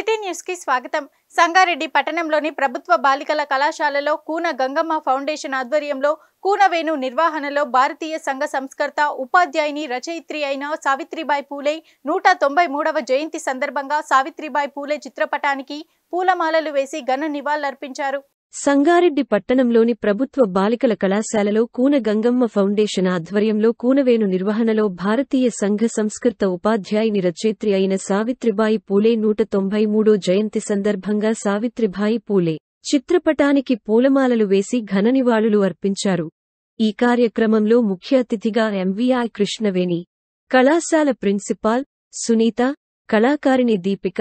City news కి స్వాగతం. సంగారెడ్డి పట్టణంలోని ప్రభుత్వ బాలికల కళాశాలలో కూన గంగమ్మ ఫౌండేషన్ ఆధ్వర్యంలో కూనవేణు నిర్వహణలో భారతీయ సంఘ సంస్కర్త ఉపాధ్యాయుని రచయిత్రి అయిన సావిత్రిబాయి పూలే 193వ జయంతి సందర్భంగా సావిత్రిబాయి పూలే చిత్రపటానికి పూలమాలలు వేసి ఘన నివాళులర్పించారు. సంగారెడ్డి పట్టణంలోని ప్రభుత్వ బాలికల కళాశాలలో కూన గంగమ్మ ఫౌండేషన్ ఆధ్వర్యంలో కూనవేణు నిర్వహణలో భారతీయ సంఘ సంస్కృత ఉపాధ్యాయుని రచయిత్రి అయిన సావిత్రిబాయి పూలే 193వ జయంతి సందర్భంగా సావిత్రిబాయి పూలే చిత్రపటానికి పూలమాలలు వేసి ఘన నివాళులు అర్పించారు. ఈ కార్యక్రమంలో ముఖ్య అతిథిగా ఎంవీఐ కృష్ణవేణి, కళాశాల ప్రిన్సిపాల్ సునీత, కళాకారిణి దీపిక,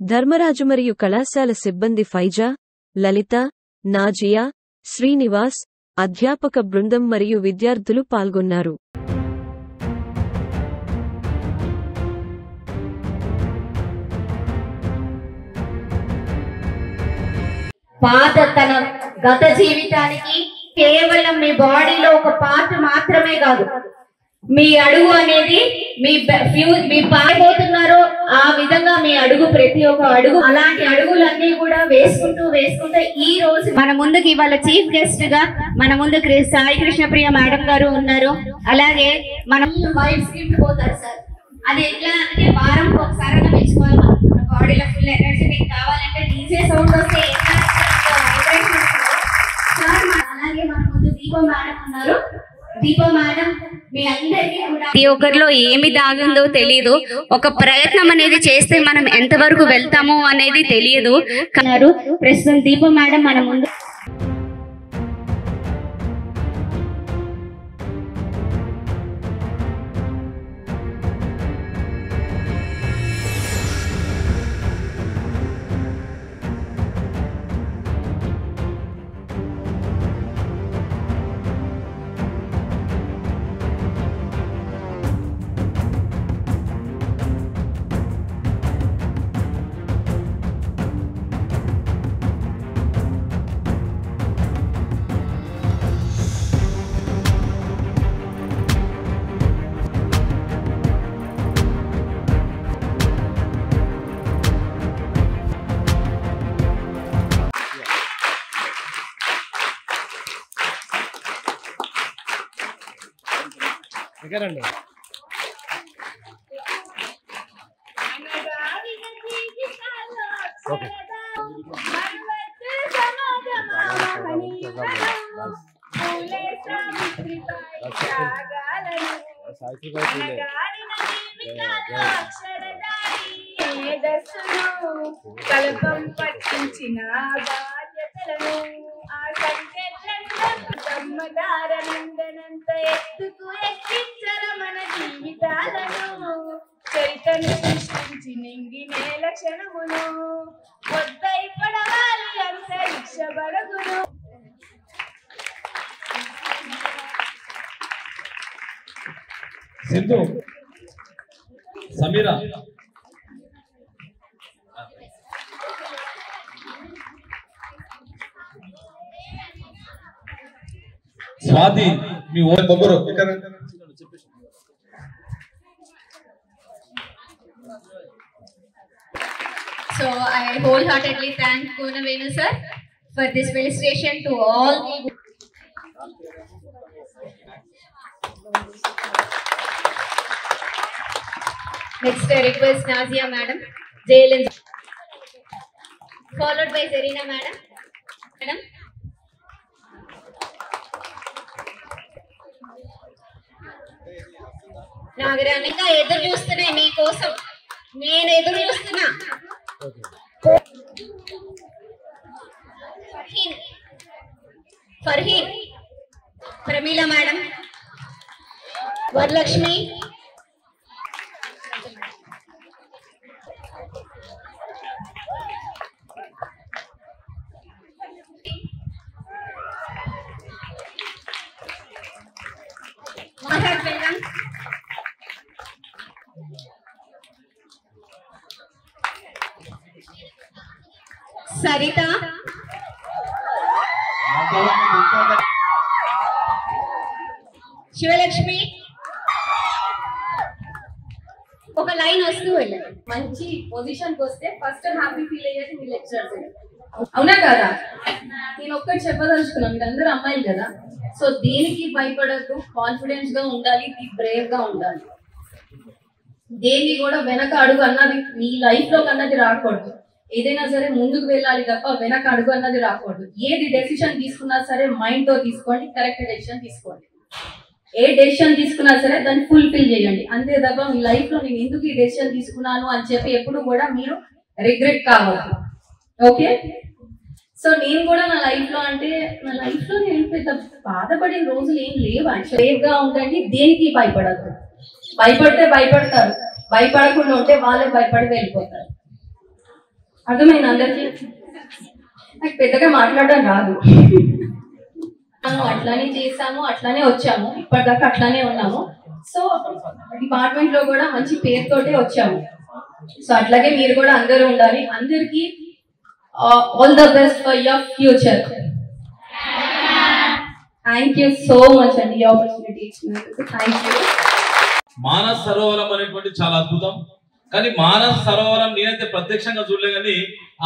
ధర్మరాజు మరియు కళాశాల సిబ్బంది ఫైజా, లలిత, నాజియా, శ్రీనివాస్, అధ్యాపక బృందం మరియు విద్యార్థులు పాల్గొన్నారు. తన గత జీవితానికి కేవలం మీ బాడీలో ఒక పార్ట్ మాత్రమే కాదు, మీ అడుగు అనేది మీ పారిపోతున్నారో ఆ విధంగా మీ అడుగు, ప్రతి ఒక్క అడుగు, అలాంటి అడుగులన్నీ కూడా వేసుకుంటూ ఈ రోజు మన ముందుకి ఇవాళ చీఫ్ గెస్ట్ గా మన ముందు సాయి కృష్ణప్రియ మేడం గారు ఉన్నారు. అలాగే మనం వైఫ్ స్కిప్ పోతారు సార్. అది ఎట్లా అంటే వారం ఒకసారి పెంచుకోవాలి. మన బాడీలో ఫుల్ ఎనర్జీ కావాలంటే డీజే సౌండ్ వస్తే అలాగే మన ముందు దీపం మేడం ఉన్నారు. దీపం మేడం మీ అందరికీ కూడా ప్రతి ఒక్కరిలో ఏమి దాగుందో తెలియదు. ఒక ప్రయత్నం అనేది చేస్తే మనం ఎంతవరకు వెళ్తామో అనేది తెలియదు. ప్రస్తుతం దీపం మేడం మన ముందు కలపం పట్టించిన బాధ్యతలను ఆ సంకేతారంత ఎత్తుకు ఎక్కించర మన జీవితాలను చరితను సృష్టించి నింగి నేల క్షణమును వద్దై పడవాలి అంతరిక్ష బడుగును. సింధు, సమీరా, స్వాతి, మీ బొబ్బరు. So I wholeheartedly thank Kunavenu sir for this illustration to all the Next I request Nazia madam, JLN, followed by Zarina madam. Madam. నాగరానిక ఎదురు చూస్తున్నాయి మీకోసం, నేను ఎదురు చూస్తున్నా. ఫర్హీన్, ప్రమీల మేడం, వరలక్ష్మి, మహర్ బెల్లం, సరిత, శివలక్ష్మి, ఒక లైన్ వస్తూ వెళ్ళండి. మంచి పొజిషన్కి వస్తే ఫస్ట్ హ్యాపీ ఫీల్ అయ్యేది మీ లెక్చరర్స్. అవునా కదా? నేను ఒక్కటి చెప్పదలుచుకున్నాను, మీరు అందరూ అమ్మాయిలు కదా, సో దేనికి భయపడద్దు, కాన్ఫిడెన్స్ గా ఉండాలి, బ్రేవ్ గా ఉండాలి. దేన్ని కూడా వెనక అడుగు అన్నది మీ లైఫ్ లో అన్నది రాకూడదు. ఏదైనా సరే ముందుకు వెళ్ళాలి తప్ప వెనక అడుగు అన్నది రాకూడదు. ఏది డెసిషన్ తీసుకున్నా సరే మైండ్ తో తీసుకోండి, కరెక్ట్ డెసిషన్ తీసుకోండి. ఏ డెసిషన్ తీసుకున్నా సరే దాన్ని ఫుల్ఫిల్ చేయండి. అంతే తప్ప మీ లైఫ్ లో నేను ఎందుకు ఈ డెసిషన్ తీసుకున్నాను అని చెప్పి ఎప్పుడు కూడా మీరు రిగ్రెట్ కావద్దు. ఓకే? సో నేను కూడా నా లైఫ్ లో నేను పెద్ద బాధపడిన రోజులు ఏం లేవు. సేఫ్ గా ఉండండి, దేనికి భయపడద్దు. భయపడితే భయపడతారు, భయపడకుండా ఉంటే వాళ్ళే భయపడి వెళ్ళిపోతారు. అర్థమైంది అందరికీ? నాకు పెద్దగా మాట్లాడడం రాదు, అట్లానే చేసాము, అట్లానే వచ్చాము, ఇప్పటిదాకా అట్లానే ఉన్నాము. సో డిపార్ట్మెంట్ లో కూడా మంచి పేరుతోటే వచ్చాము. సో అట్లాగే మీరు కూడా అందరూ ఉండాలి. అందరికీ all the best for your future. Thank you so much and the opportunity ఇచ్చినందుకు. Thank you. మానస సరోవరం అనేటువంటి చాలా అద్భుతం. కానీ మానస సరోవరం నేనైతే ప్రత్యక్షంగా చూడలే, కానీ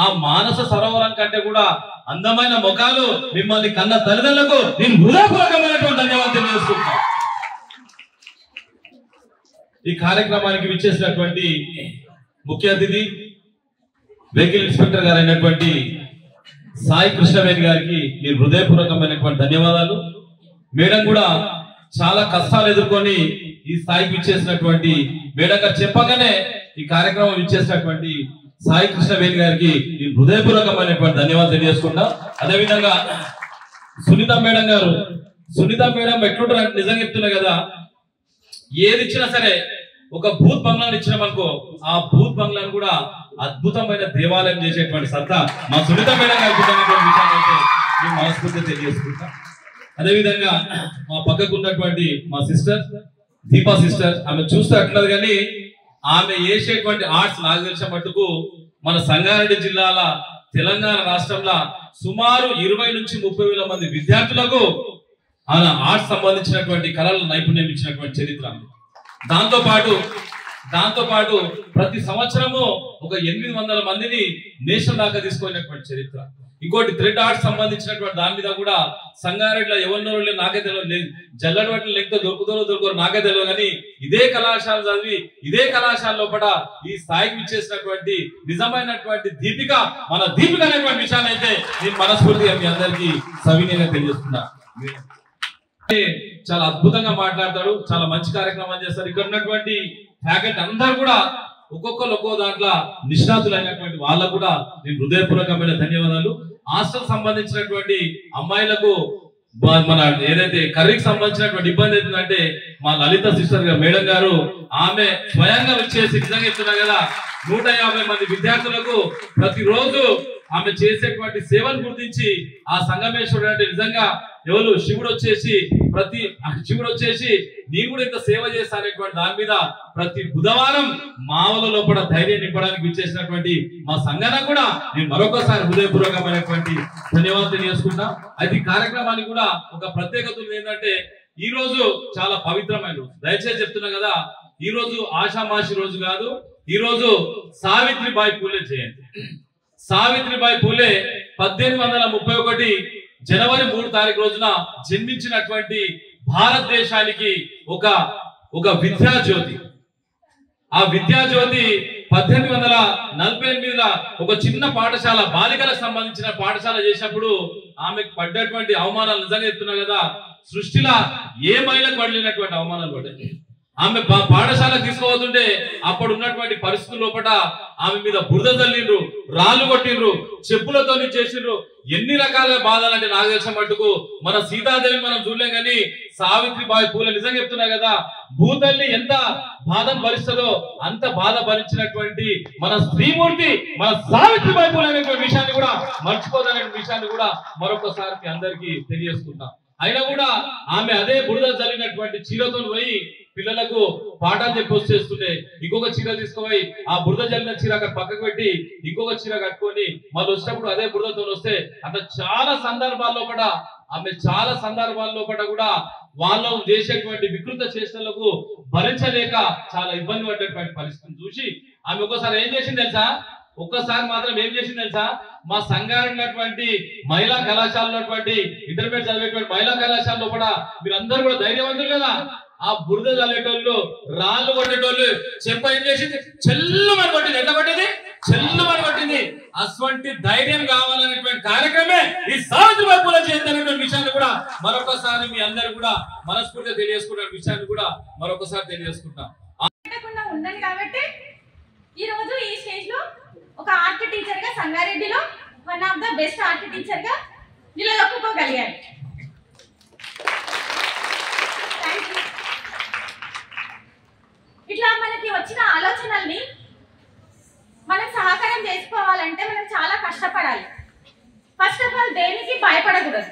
ఆ మానస సరోవరం కంటే కూడా అందమైన ముఖాలు మిమ్మల్ని కన్న తల్లిదండ్రులకు నేను హృదయపూర్వకమైనటువంటి ధన్యవాదాలు తెలియజేస్తున్నాను. ఈ కార్యక్రమానికి విచ్చేసినటువంటి ముఖ్య అతిథి వెహికల్ ఇన్స్పెక్టర్ గారు అయినటువంటి సాయి కృష్ణవేణి గారికి నేను హృదయపూర్వకమైనటువంటి ధన్యవాదాలు. మేడం కూడా చాలా కష్టాలు ఎదుర్కొని ఈ స్థాయికి విచ్చేసినటువంటి మేడం గారు చెప్పగానే ఈ కార్యక్రమం విచ్చేసినటువంటి సాయి కృష్ణవేణి గారికి నేను హృదయపూర్వకమైనటువంటి ధన్యవాదాలు తెలియజేసుకుంటా. అదేవిధంగా సునీత మేడం గారు, సునీత మేడం ఎట్లుంటారు నిజంగా చెప్తున్నా కదా, ఏది ఇచ్చినా సరే ఒక భూత్ బంగ్లాను ఇచ్చినామనుకో, ఆ భూత్ బంగ్లాను కూడా అద్భుతమైన దేవాలయం చేసేటువంటి సత్తా మా సునీత మేడం గారికి విషయాన్ని అయితే నేను మనస్ఫూర్తిగా తెలియజేసుకుంటా. అదేవిధంగా మా పక్కకు ఉన్నటువంటి మా సిస్టర్ దీపా సిస్టర్, ఆమె చూస్తే అట్లేదు, కానీ ఆమె చేసేటువంటి ఆర్ట్స్ నాకు తెలిసిన మట్టుకు మన సంగారెడ్డి జిల్లాల తెలంగాణ రాష్ట్రంలో సుమారు 20 నుంచి 30 వేల మంది విద్యార్థులకు ఆమె ఆర్ట్స్ సంబంధించినటువంటి కళల నైపుణ్యం ఇచ్చినటువంటి చరిత్ర. దాంతో పాటు ప్రతి సంవత్సరము ఒక 800 మందిని నేషనల్ దాకా తీసుకున్నటువంటి చరిత్ర. ఇంకోటి థ్రెడ్ ఆర్ట్స్ సంబంధించినటువంటి దాని మీద కూడా సంగారెడ్డిలో ఎవరినో నాకే తెలియదు, జల్లడి వాటిని లెక్క దొరుకుతారో నాకే తెలియదు, కానీ ఇదే కళాశాల చదివి ఇదే కళాశాల లోపల ఈ స్థాయికి ఇచ్చేసినటువంటి నిజమైనటువంటి దీపిక, మన దీపిక అనేటువంటి విషయాన్ని అయితే నేను మనస్ఫూర్తిగా మీ అందరికీ సవినయంగా తెలియజేస్తున్నా. చాలా అద్భుతంగా మాట్లాడతాడు, చాలా మంచి కార్యక్రమాలు చేస్తారు. ఇక్కడ ఉన్నటువంటి ఫ్యాకల్టీ అందరూ కూడా ఒక్కొక్కరు ఒక్కో దాంట్లో నిష్ణాతులు అయినటువంటి వాళ్ళకు కూడా నేను హృదయపూర్వకమైన ధన్యవాదాలు. హాస్టల్ సంబంధించినటువంటి అమ్మాయిలకు మన ఏదైతే కర్రీకి సంబంధించినటువంటి ఇబ్బంది అవుతుందంటే మా లలిత సిస్టర్ గారు మేడం గారు ఆమె స్వయంగా వచ్చేసి నిజంగా చెప్తున్నా కదా 150 మంది విద్యార్థులకు ప్రతిరోజు ఆమె చేసేటువంటి సేవను గుర్తించి ఆ సంగమేశ్వరుడు అంటే నిజంగా ఎవరు శివుడు వచ్చేసి నీ కూడా ఇంత సేవ చేస్తానేటువంటి దాని మీద ప్రతి బుధవారం మావల లోపల ధైర్యం నింపడానికి విచ్చేసినటువంటి మా సంఘాన కూడా నేను మరొకసారి హృదయపూర్వకమైనటువంటి ధన్యవాదాలు తెలియజేసుకుంటా. అయితే ఈ కార్యక్రమానికి కూడా ఒక ప్రత్యేకత ఏంటంటే ఈ రోజు చాలా పవిత్రమైన రోజు. దయచేసి చెప్తున్నా కదా, ఈ రోజు ఆషామాషి రోజు కాదు, ఈ రోజు సావిత్రిబాయి పూలే జయంతి. సావిత్రిబాయి పూలే 1831 జనవరి 3 తారీఖు రోజున జన్మించినటువంటి భారతదేశానికి ఒక విద్యాజ్యోతి. ఆ విద్యాజ్యోతి 1848లో ఒక చిన్న పాఠశాల, బాలికలకు సంబంధించిన పాఠశాల చేసినప్పుడు ఆమెకు పడ్డటువంటి అవమానాలు నిజంగా చెప్తున్నా కదా, సృష్టిలో ఏ మహిళకు పడలేనటువంటి అవమానాలు పడ్డాయి. ఆమె పాఠశాలకు తీసుకోవతుంటే అప్పుడు ఉన్నటువంటి పరిస్థితుల లోపల ఆమె మీద బురద చల్లిండ్రు, రాళ్ళు కొట్టిండ్రు, చెప్పులతో చేసిండ్రు. ఎన్ని రకాల బాధలు అంటే నాకు తెలిసిన మట్టుకు మన సీతాదేవి మనం చూడలేం, కానీ సావిత్రిబాయి పూలే నిజంగా చెప్తున్నా కదా, భూతల్లి ఎంత బాధను భరిస్తుందో అంత బాధ భరించినటువంటి మన శ్రీమూర్తి మన సావిత్రిబాయి పూలే అనేటువంటి విషయాన్ని కూడా మర్చిపోదనే విషయాన్ని కూడా మరొకసారి అందరికీ తెలియజేసుకుంటాం. అయినా కూడా ఆమె అదే బురద చల్లినటువంటి చీరతో పోయి పిల్లలకు పాఠాలు చెప్పి వచ్చేస్తుంటే ఇంకొక చీర తీసుకుపోయి ఆ బురద చల్లిన చీర అక్కడ పక్కకు పెట్టి ఇంకొక చీర కట్టుకొని మళ్ళీ వచ్చినప్పుడు అదే బురదతో వస్తే అట్లా చాలా సందర్భాల్లో కూడా కూడా వాళ్ళు చేసేటువంటి వికృత చేష్టలకు భరించలేక చాలా ఇబ్బంది పడేటువంటి పరిస్థితిని చూసి ఆమె ఒక్కసారి ఏం చేసింది తెలుసా? ఒక్కసారి మాత్రం ఏం చేసింది తెలుసా? మా సంఘాలు ఉన్నటువంటి మహిళా కళాశాల ఉన్నటువంటి ఇంటర్మీడియట్ చదివేటువంటి మహిళా కళాశాలలో కూడా మీరందరూ కూడా ధైర్యవంతులు కదా. ఆ బురద చల్లేటోళ్ళు, రాళ్ళు కొట్టేటోళ్ళు చెప్ప ఏం చేసింది? చెల్లుమని కొట్టింది. ఎట్లా కొట్టింది? చెల్లుమని కొట్టింది. అటువంటి ధైర్యం కావాలనేటువంటి కార్యక్రమే ఈ సావిత్రిబాయి పూలే జయంతి అనేటువంటి విషయాన్ని కూడా మరొకసారి మీ అందరూ కూడా మనస్ఫూర్తిగా తెలియజేసుకున్న విషయాన్ని కూడా మరొకసారి తెలియజేసుకుంటాం. ఉందని కాబట్టి ఈ రోజు ఈ స్టేజ్ లో ఒక ఆర్ట్ టీచర్ గా సంగారెడ్డిలో one of the best art teacher గా నిలదొక్కుకోగలిగారు. ఇట్లా మనకి వచ్చిన ఆలోచనల్ని మనం సహకారం చేసుకోవాలంటే మనం చాలా కష్టపడాలి. ఫస్ట్ ఆఫ్ ఆల్ దేనికి భయపడకూడదు.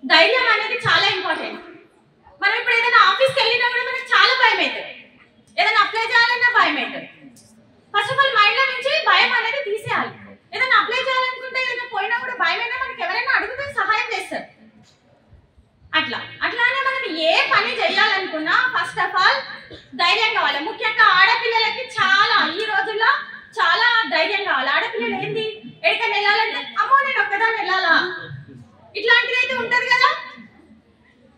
ధైర్యం అనేది చాలా ఇంపార్టెంట్. మనం ఇప్పుడు ఏదైనా ఆఫీస్కి వెళ్ళినా కూడా మనకు చాలా భయం అవుతుంది. ఏదైనా అప్లై చేయాలన్నా భయం అవుతుంది. ఫస్ట్ ఆఫ్ ఆల్ మైండ్లో నుంచి భయం అనేది తీసేయాలి. ఏదైనా అప్లై చేయాలనుకుంటే ఏదైనా పోయినా కూడా భయమైనా మనకి ఎవరైనా అడిగితే సహాయం చేస్తారు. అట్లానే మనం ఏ పని చేయాలనుకున్నా ఫస్ట్ ఆఫ్ ఆల్ ధైర్యం కావాలి. ముఖ్యంగా ఆడపిల్లలకి చాలా ఈ రోజుల్లో చాలా ధైర్యం కావాలి. ఆడపిల్లలు ఏంది ఎక్కడికైనా వెళ్ళాలంటే అమ్మో నేను ఒక్కదాన్ని వెళ్ళాలా ఇట్లాంటిది అయితే ఉంటది కదా.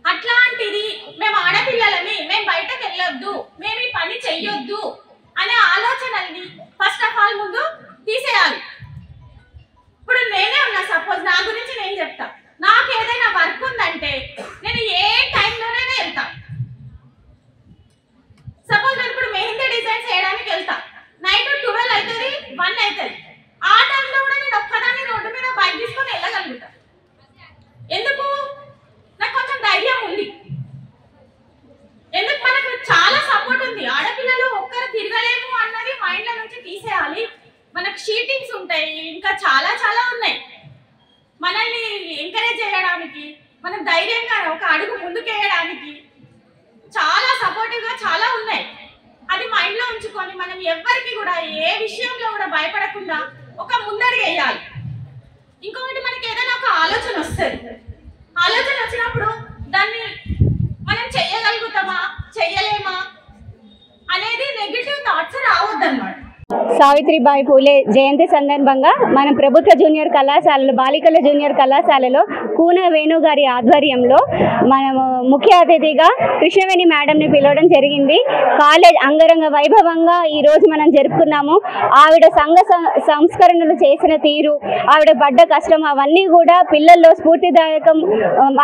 అట్లాంటిది మేము ఆడపిల్లలని మేము బయటకు వెళ్ళొద్దు, మేము ఈ పని చెయ్యొద్దు అనే ఆలోచనల్ని ఫస్ట్ ఆఫ్ ఆల్ ముందు తీసేయాలి. ఇప్పుడు నేనే ఉన్నా, సపోజ్ నా గురించి నేను చెప్తా. నాకు ఏదైనా వర్క్ ఉందంటే నేను ఏ టైంలోనైనా వెళ్తా. సపోజ్ నేను ఇప్పుడు మెహందీ డిజైన్స్ చేయడానికి వెళ్తా. నైట్ 12 అవుతుంది, 1 అవుతుంది. ఆ టైంలో కూడా నేను ఒక్కదాన్ని రోడ్డు మీద బైక్ తీసుకొని వెళ్ళగలుగుతా. ఎందుకు? నాకు కొంచెం ధైర్యం ఉంది. ఎందుకు? మనకు చాలా సపోర్ట్ ఉంది. ఆడపిల్లలు ఒక్కరు తిరగలేము అన్నది మైండ్లో నుంచి తీసేయాలి. మనకు షీటింగ్స్ ఉంటాయి, ఇంకా చాలా చాలా ఉన్నాయి. మనల్ని ఎంకరేజ్ చేయడానికి, మనం ధైర్యంగా ఒక అడుగు ముందుకేయడానికి చాలా సపోర్టివ్గా చాలా ఉన్నాయి. అది మైండ్లో ఉంచుకొని మనం ఎవ్వరికి కూడా ఏ విషయంలో కూడా భయపడకుండా ఒక ముందడుగు వేయాలి. ఇంకొకటి మనకి ఏదైనా ఒక ఆలోచన వస్తుంది. ఆలోచన వచ్చినప్పుడు దాన్ని మనం చెయ్యగలుగుతామా చెయ్యలేమా అనేది నెగిటివ్ థాట్స్ రావద్దన్నమాట. సావిత్రిబాయి పూలే జయంతి సందర్భంగా మనం ప్రభుత్వ జూనియర్ కళాశాలలో బాలికల జూనియర్ కళాశాలలో కూన వేణు గారి ఆధ్వర్యంలో మనము ముఖ్య అతిథిగా కృష్ణవేణి మేడంని పిలవడం జరిగింది. కాలేజ్ అంగరంగ వైభవంగా ఈరోజు మనం జరుపుకున్నాము. ఆవిడ సంఘ సంస్కరణలు చేసిన తీరు, ఆవిడ పడ్డ కష్టం అవన్నీ కూడా పిల్లల్లో స్ఫూర్తిదాయకం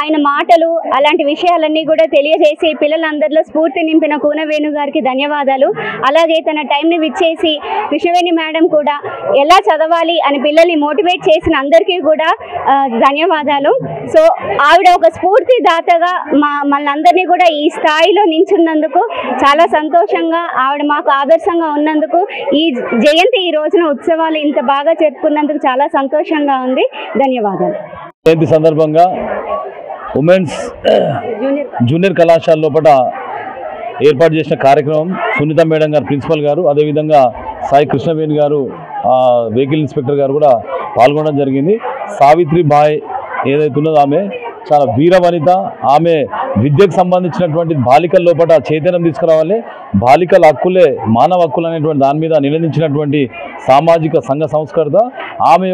ఆయన మాటలు అలాంటి విషయాలన్నీ కూడా తెలియజేసి పిల్లలందరిలో స్ఫూర్తి నింపిన కూన వేణు గారికి ధన్యవాదాలు. అలాగే తన టైంని విచ్చేసి కృష్ణవేణి మేడం కూడా ఎలా చదవాలి అని పిల్లల్ని మోటివేట్ చేసిన అందరికీ కూడా ధన్యవాదాలు. సో ఆవిడ ఒక స్ఫూర్తిదాతగా మనందరినీ కూడా ఈ స్థాయిలో నించున్నందుకు చాలా సంతోషంగా, ఆవిడ మాకు ఆదర్శంగా ఉన్నందుకు, ఈ జయంతి ఈ రోజున ఉత్సవాలు ఇంత బాగా జరుపుకున్నందుకు చాలా సంతోషంగా ఉంది. ధన్యవాదాలు. జయంతి సందర్భంగా ఉమెన్స్ జూనియర్ కళాశాల లోపల ఏర్పాటు చేసిన కార్యక్రమం సునీత మేడం గారు ప్రిన్సిపల్ గారు, అదేవిధంగా సాయి కృష్ణవేణి గారు వెహికల్ ఇన్స్పెక్టర్ గారు కూడా పాల్గొనడం జరిగింది. సావిత్రిబాయి ఏదైతే ఉన్నదో ఆమె చాలా వీరవనిత. ఆమె విద్యకు సంబంధించినటువంటి బాలికల లోపల చైతన్యం తీసుకురావాలి, బాలికల హక్కులే మానవ హక్కులు అనేటువంటి దాని మీద నిలదించినటువంటి సామాజిక సంఘ సంస్కర్త. ఆమె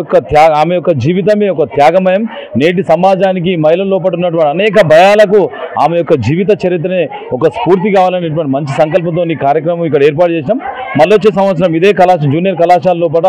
యొక్క జీవితమే ఒక త్యాగమయం. నేటి సమాజానికి మహిళల లోపల ఉన్నటువంటి అనేక భయాలకు ఆమె యొక్క జీవిత చరిత్రనే ఒక స్ఫూర్తి కావాలనేటువంటి మంచి సంకల్పంతో ఈ కార్యక్రమం ఇక్కడ ఏర్పాటు చేసినాం. మళ్ళీ వచ్చే సంవత్సరం ఇదే జూనియర్ కళాశాల లోపల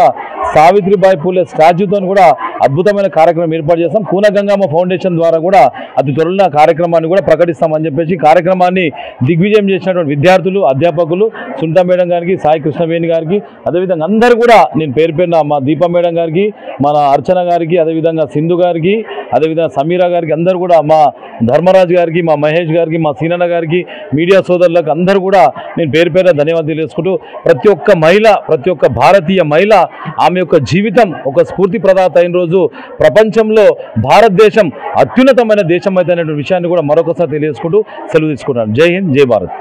సావిత్రిబాయి పూలే స్టాచ్యూతో కూడా అద్భుతమైన కార్యక్రమం ఏర్పాటు చేస్తాం. కూన గంగమ్మ ఫౌండేషన్ ద్వారా కూడా అతి త్వరలో కార్యక్రమాన్ని కూడా ప్రకటిస్తామని చెప్పేసి కార్యక్రమాన్ని దిగ్విజయం చేసినటువంటి విద్యార్థులు, అధ్యాపకులు సునీత మేడం గారికి, సాయి కృష్ణవేణి గారికి, అదేవిధంగా అందరూ కూడా నేను పేరు పేరున మా దీప మేడం గారికి, మన అర్చన గారికి, అదేవిధంగా సింధు గారికి, అదేవిధంగా సమీరా గారికి, అందరూ కూడా మా ధర్మరాజు గారికి, మా మహేష్ గారికి, మా సీనన్న గారికి, మీడియా సోదరులకు అందరూ కూడా నేను పేరు పేరున ధన్యవాదాలు తెలియజేసుకుంటూ ప్రతి ఒక్క మహిళ, ప్రతి ఒక్క భారతీయ మహిళ ఆమె యొక్క జీవితం ఒక స్ఫూర్తి ప్రదాత అయిన రోజు ప్రపంచంలో భారతదేశం అత్యున్నతమైన దేశం అయితే అనే విషయాన్ని కూడా మరొకసారి తెలియజేసుకుంటూ సెలవు తీసుకుంటాను. జై హింద్, జై భారత్.